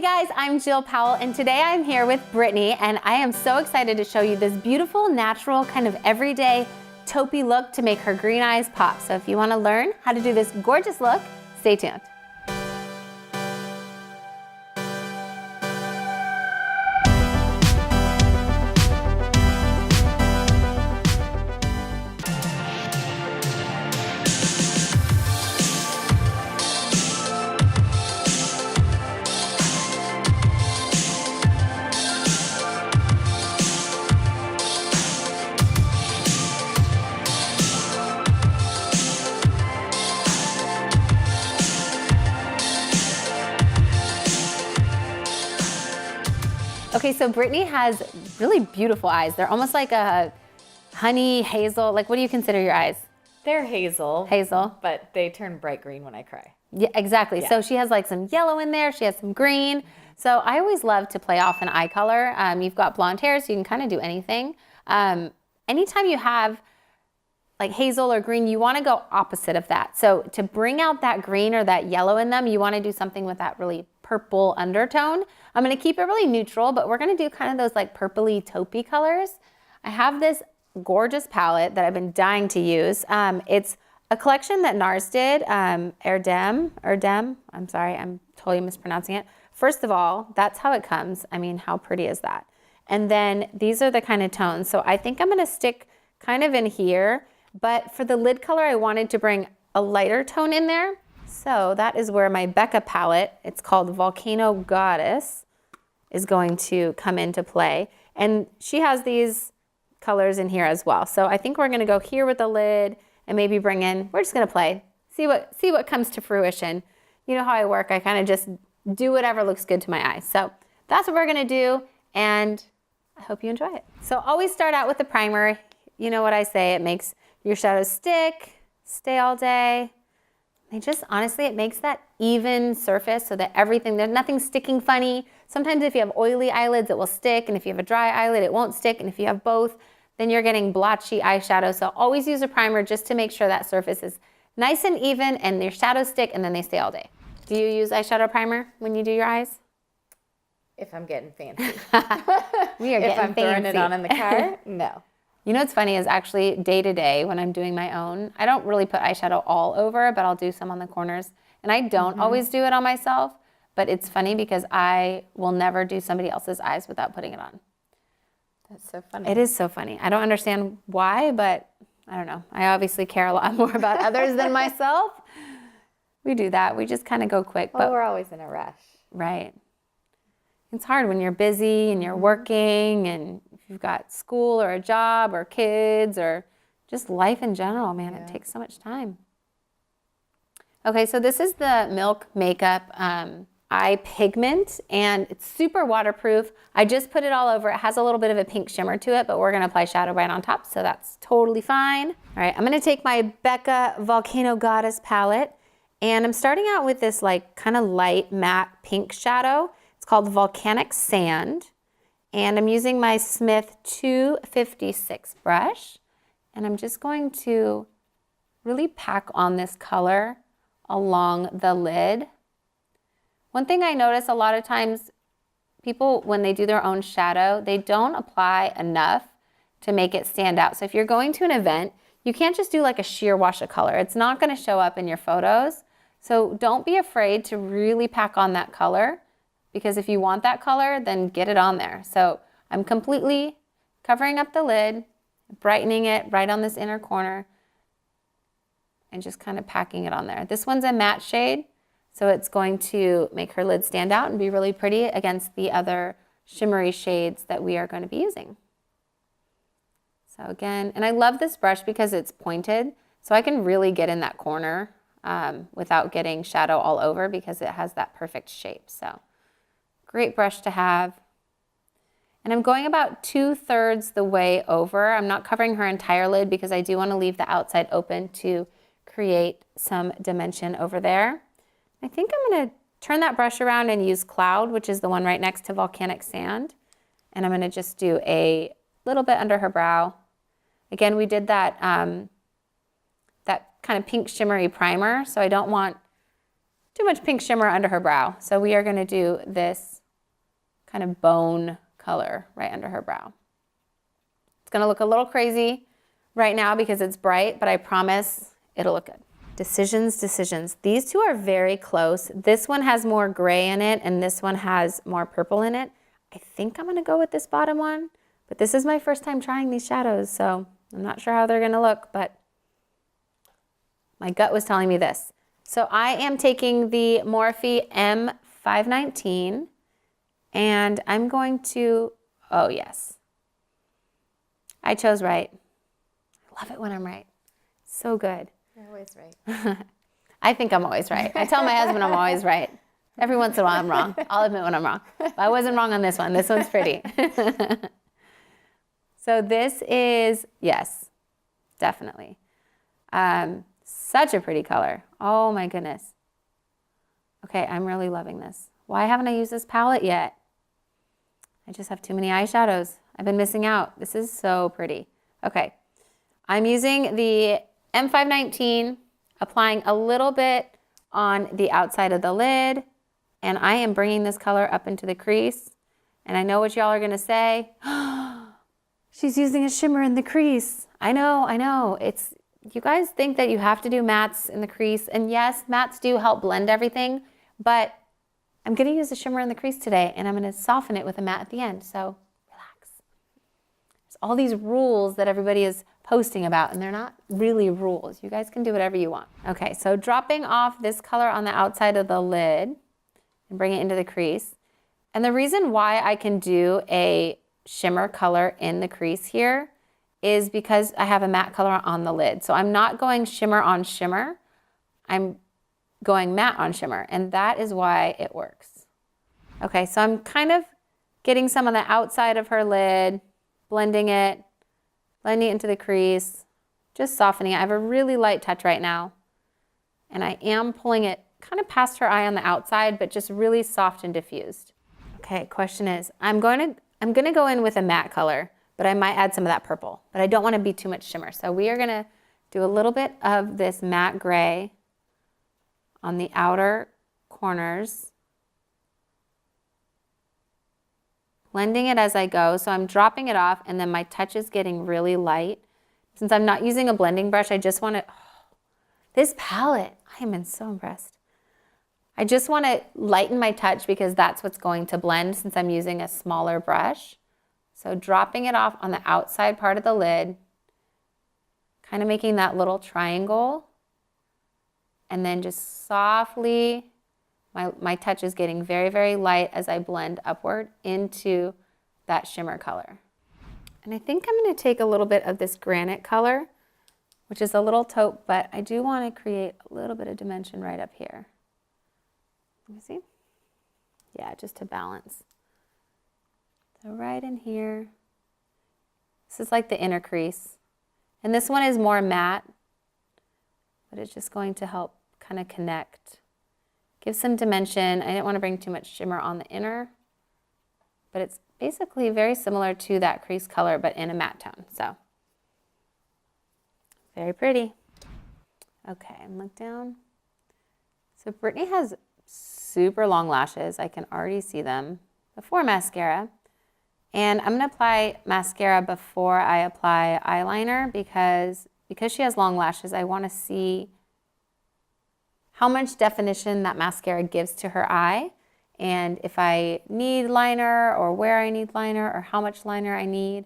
guys, I'm Jill Powell, and today I'm here with Brittany, and I am so excited to show you this beautiful, natural, kind of everyday taupey look to make her green eyes pop. So if you want to learn how to do this gorgeous look, stay tuned. Okay, so Brittany has really beautiful eyes. They're almost like a honey hazel. Like, what do you consider your eyes? They're hazel. Hazel. But they turn bright green when I cry. Yeah, exactly. Yeah. So she has like some yellow in there. She has some green. So I always love to play off an eye color. You've got blonde hair, so you can kind of do anything. Anytime you have like hazel or green, you want to go opposite of that. So to bring out that green or that yellow in them, you want to do something with that really purple undertone. I'm going to keep it really neutral, but we're going to do kind of those like purpley taupey colors. I have this gorgeous palette that I've been dying to use. It's a collection that NARS did, Erdem. I'm sorry, I'm totally mispronouncing it. First of all, that's how it comes. I mean, how pretty is that? And then these are the kind of tones. So I think I'm going to stick kind of in here, but for the lid color, I wanted to bring a lighter tone in there. So that is where my Becca palette, it's called Volcano Goddess, is going to come into play. And she has these colors in here as well. So I think we're gonna go here with the lid and maybe bring in, we're just gonna play, see what comes to fruition. You know how I work, I kind of just do whatever looks good to my eyes. So that's what we're gonna do, and I hope you enjoy it. So always start out with the primer. You know what I say, it makes your shadows stick, stay all day. Honestly, it makes that even surface so that there's nothing sticking funny. Sometimes if you have oily eyelids, it will stick, and if you have a dry eyelid, it won't stick, and if you have both, then you're getting blotchy eyeshadow. So always use a primer just to make sure that surface is nice and even, and your shadows stick, and then they stay all day. Do you use eyeshadow primer when you do your eyes? If I'm getting fancy. We are if getting I'm fancy. throwing it on in the car, no. You know what's funny is actually day to day when I'm doing my own, I don't really put eyeshadow all over, but I'll do some on the corners. And I don't always do it on myself, but it's funny because I will never do somebody else's eyes without putting it on. That's so funny. It is so funny. I don't understand why, but I don't know. I obviously care a lot more about others than myself. We do that. We just kind of go quick. Well, but we're always in a rush. Right. It's hard when you're busy and you're working and if you've got school or a job or kids or just life in general, man, It takes so much time. Okay, so this is the Milk Makeup Eye Pigment, and it's super waterproof. I just put it all over. It has a little bit of a pink shimmer to it, but we're gonna apply shadow right on top, so that's totally fine. All right, I'm gonna take my Becca Volcano Goddess palette, and I'm starting out with this like kind of light matte pink shadow. It's called Volcanic Sand, and I'm using my Smith 256 brush, and I'm just going to really pack on this color along the lid. One thing I notice a lot of times, people, when they do their own shadow, they don't apply enough to make it stand out. So if you're going to an event, you can't just do like a sheer wash of color. It's not gonna show up in your photos. So don't be afraid to really pack on that color, because if you want that color, then get it on there. So I'm completely covering up the lid, brightening it right on this inner corner, and just kind of packing it on there. This one's a matte shade, so it's going to make her lid stand out and be really pretty against the other shimmery shades that we are going to be using. So again, and I love this brush because it's pointed, so I can really get in that corner without getting shadow all over because it has that perfect shape. So great brush to have. And I'm going about 2/3 the way over. I'm not covering her entire lid because I do want to leave the outside open to create some dimension over there. I think I'm going to turn that brush around and use Cloud, which is the one right next to Volcanic Sand. And I'm going to just do a little bit under her brow. Again, we did that, that kind of pink shimmery primer, so I don't want too much pink shimmer under her brow. So we are gonna do this kind of bone color right under her brow. It's gonna look a little crazy right now because it's bright, but I promise it'll look good. Decisions, decisions. These two are very close. This one has more gray in it and this one has more purple in it. I think I'm gonna go with this bottom one, but this is my first time trying these shadows, so I'm not sure how they're gonna look, but my gut was telling me this. So I am taking the Morphe M519 and I'm going to, oh yes, I chose right. I love it when I'm right. So good. You're always right. I think I'm always right. I tell my husband I'm always right. Every once in a while I'm wrong. I'll admit when I'm wrong. But I wasn't wrong on this one. This one's pretty. So this is, yes, definitely. Such a pretty color. Oh my goodness. Okay, I'm really loving this. Why haven't I used this palette yet? I just have too many eyeshadows. I've been missing out. This is so pretty. Okay, I'm using the M519, applying a little bit on the outside of the lid, and I am bringing this color up into the crease. And I know what y'all are gonna say. She's using a shimmer in the crease. I know. It's, you guys think that you have to do mattes in the crease, and yes, mattes do help blend everything, but I'm gonna use a shimmer in the crease today, and I'm gonna soften it with a matte at the end, so relax. There's all these rules that everybody is posting about, and they're not really rules. You guys can do whatever you want. Okay, so dropping off this color on the outside of the lid and bring it into the crease. And the reason why I can do a shimmer color in the crease here is because I have a matte color on the lid. So I'm not going shimmer on shimmer, I'm going matte on shimmer, and that is why it works. Okay, so I'm kind of getting some on the outside of her lid, blending it into the crease, just softening it. I have a really light touch right now, and I am pulling it kind of past her eye on the outside, but just really soft and diffused. Okay, question is, I'm gonna go in with a matte color, but I might add some of that purple, but I don't want to be too much shimmer. So we are gonna do a little bit of this matte gray on the outer corners, blending it as I go. So I'm dropping it off, and then my touch is getting really light. Since I'm not using a blending brush, I just want to, this palette, I am so impressed. I just want to lighten my touch because that's what's going to blend since I'm using a smaller brush. So dropping it off on the outside part of the lid, kind of making that little triangle, and then just softly, my touch is getting very, very light as I blend upward into that shimmer color. And I think I'm going to take a little bit of this granite color, which is a little taupe, but I do want to create a little bit of dimension right up here. Let me see. Yeah, just to balance. So right in here. This is like the inner crease. And this one is more matte, but it's just going to help kind of connect. Give some dimension. I didn't want to bring too much shimmer on the inner, but it's basically very similar to that crease color, but in a matte tone. So very pretty. Okay, and look down. So Brittany has super long lashes. I can already see them before mascara. And I'm gonna apply mascara before I apply eyeliner because she has long lashes, I wanna see how much definition that mascara gives to her eye, and if I need liner or where I need liner or how much liner I need.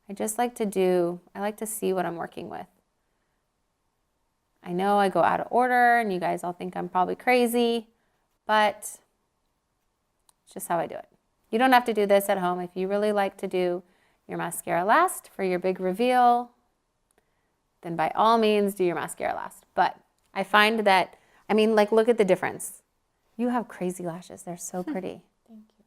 I like to see what I'm working with. I know I go out of order and you guys all think I'm probably crazy, but it's just how I do it. You don't have to do this at home. If you really like to do your mascara last for your big reveal, then by all means do your mascara last. But I find that, like, look at the difference. You have crazy lashes. They're so pretty. Thank you.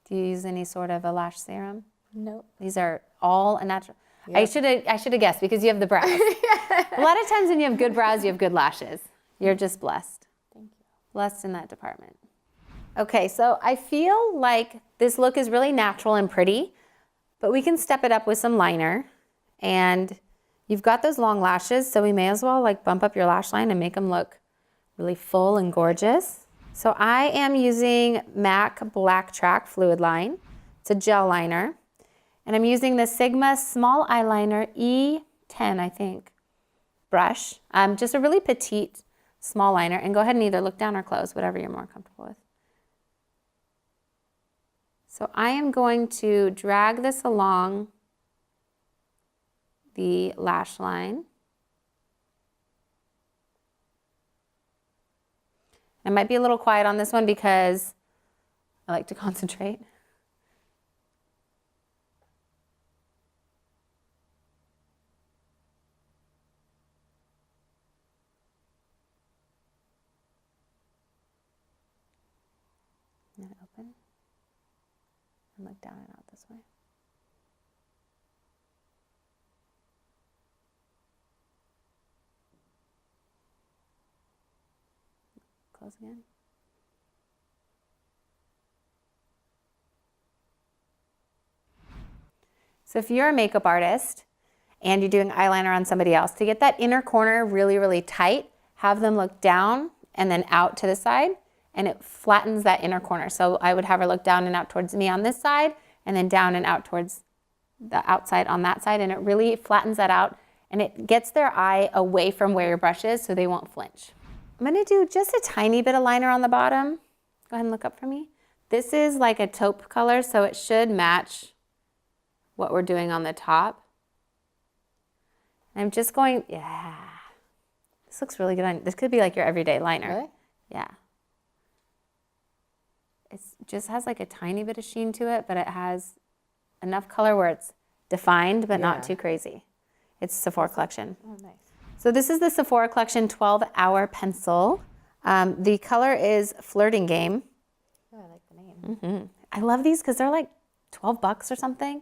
Do you use any sort of a lash serum? Nope. These are all a natural. Yep. I should have guessed because you have the brows. A lot of times when you have good brows, you have good lashes. You're just blessed. Thank you. Blessed in that department. Okay, so I feel like this look is really natural and pretty, but we can step it up with some liner. And you've got those long lashes, so we may as well like bump up your lash line and make them look really full and gorgeous. So I am using MAC Black Track Fluid Line. It's a gel liner. And I'm using the Sigma Small Eyeliner E10, I think, brush. Just a really petite small liner. And go ahead and either look down or close, whatever you're more comfortable with. So I am going to drag this along the lash line. I might be a little quiet on this one because I like to concentrate. And then open and look down and out this way. Close again. So if you're a makeup artist and you're doing eyeliner on somebody else, to get that inner corner really, really tight, have them look down and then out to the side, and it flattens that inner corner. So I would have her look down and out towards me on this side, and then down and out towards the outside on that side, and it really flattens that out, and it gets their eye away from where your brush is so they won't flinch. I'm gonna do just a tiny bit of liner on the bottom. Go ahead and look up for me. This is like a taupe color, so it should match what we're doing on the top. And I'm just going, yeah. This looks really good on, this could be like your everyday liner. Really? Yeah. It just has like a tiny bit of sheen to it, but it has enough color where it's defined, but not too crazy. It's Sephora Collection. Oh, nice. So this is the Sephora Collection 12-Hour Pencil. The color is Flirting Game. Oh, I like the name. I love these because they're like $12 or something.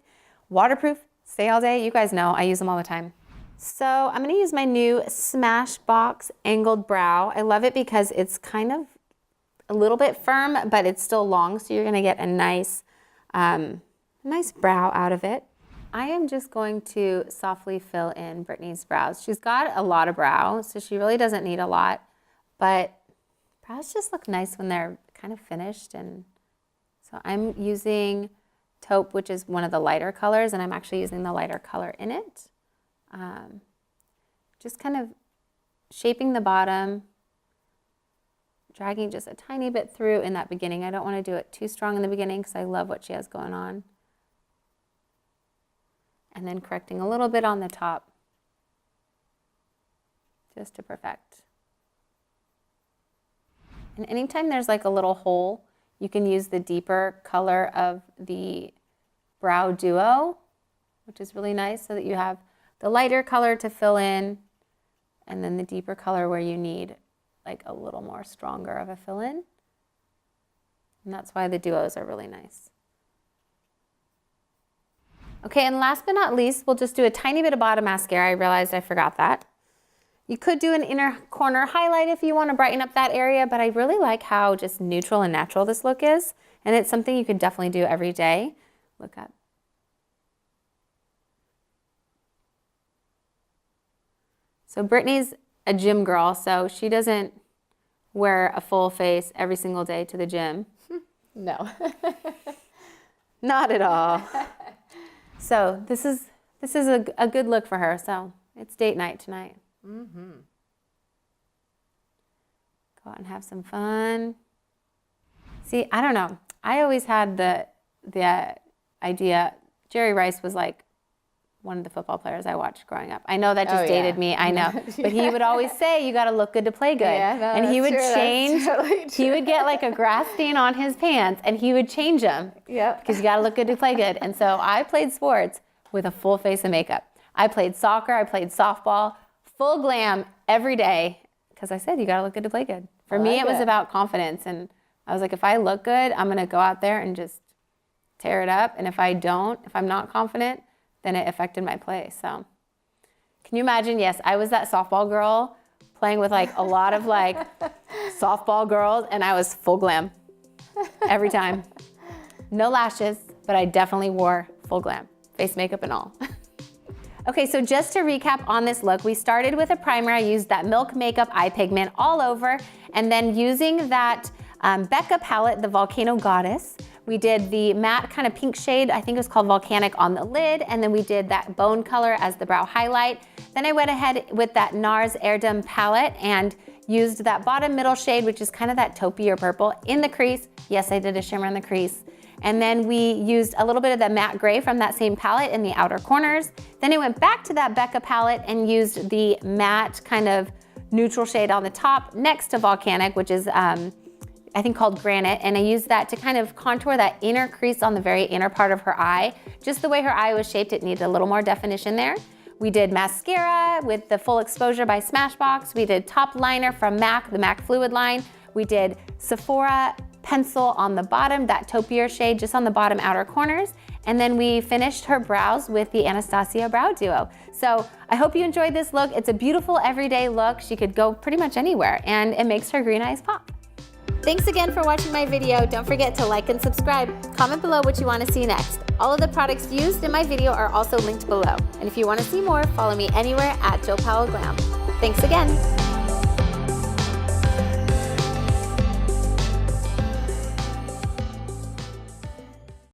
Waterproof, stay all day. You guys know I use them all the time. So I'm going to use my new Smashbox Angled Brow. I love it because it's kind of a little bit firm, but it's still long, so you're going to get a nice brow out of it. I am just going to softly fill in Brittany's brows. She's got a lot of brow, so she really doesn't need a lot, but brows just look nice when they're kind of finished. And so I'm using taupe, which is one of the lighter colors, and I'm actually using the lighter color in it. Just kind of shaping the bottom, dragging just a tiny bit through in that beginning. I don't want to do it too strong in the beginning because I love what she has going on. And then correcting a little bit on the top just to perfect. And anytime there's like a little hole, you can use the deeper color of the Brow Duo, which is really nice, so that you have the lighter color to fill in and then the deeper color where you need like a little more stronger of a fill-in. And that's why the duos are really nice. Okay, and last but not least, we'll just do a tiny bit of bottom mascara. I realized I forgot that. You could do an inner corner highlight if you want to brighten up that area, but I really like how just neutral and natural this look is. And it's something you could definitely do every day. Look up. So Brittany's a gym girl, so she doesn't wear a full face every single day to the gym. No. Not at all. So this is a good look for her. So it's date night tonight. Go out and have some fun. See, I don't know. I always had the idea. Jerry Rice was like one of the football players I watched growing up. I know that just dated me. I know, but he would always say, "You got to look good to play good." Yeah, no, and he would change. Totally he would get like a grass stain on his pants, and he would change them. Yep. Because you got to look good to play good. And so I played sports with a full face of makeup. I played soccer. I played softball. Full glam every day. Because I said, you got to look good to play good. For me, it was about confidence. And I was like, if I look good, I'm going to go out there and just tear it up. And if I'm not confident, then it affected my play. So can you imagine? Yes, I was that softball girl playing with like a lot of like softball girls, and I was full glam every time. No lashes, but I definitely wore full glam, face makeup and all. Okay, so just to recap on this look, we started with a primer. I used that Milk Makeup eye pigment all over, And then using that Becca palette, the Volcano Goddess, we did the matte kind of pink shade, I think it was called Volcanic, on the lid, and then we did that bone color as the brow highlight. Then I went ahead with that NARS Airdom palette and used that bottom middle shade, which is kind of that taupey or purple, in the crease. Yes, I did a shimmer in the crease. And then we used a little bit of the matte gray from that same palette in the outer corners. Then I went back to that Becca palette and used the matte kind of neutral shade on the top next to Volcanic, which is I think called Granite, and I used that to kind of contour that inner crease on the very inner part of her eye. Just the way her eye was shaped, it needed a little more definition there. We did mascara with the Full Exposure by Smashbox. We did top liner from MAC, the MAC Fluid line. We did Sephora pencil on the bottom, that taupier shade just on the bottom outer corners. And then we finished her brows with the Anastasia Brow Duo. So I hope you enjoyed this look. It's a beautiful everyday look. She could go pretty much anywhere, and it makes her green eyes pop. Thanks again for watching my video. Don't forget to like and subscribe. Comment below what you want to see next. All of the products used in my video are also linked below. And if you want to see more, follow me anywhere at Jill Powell Glam. Thanks again.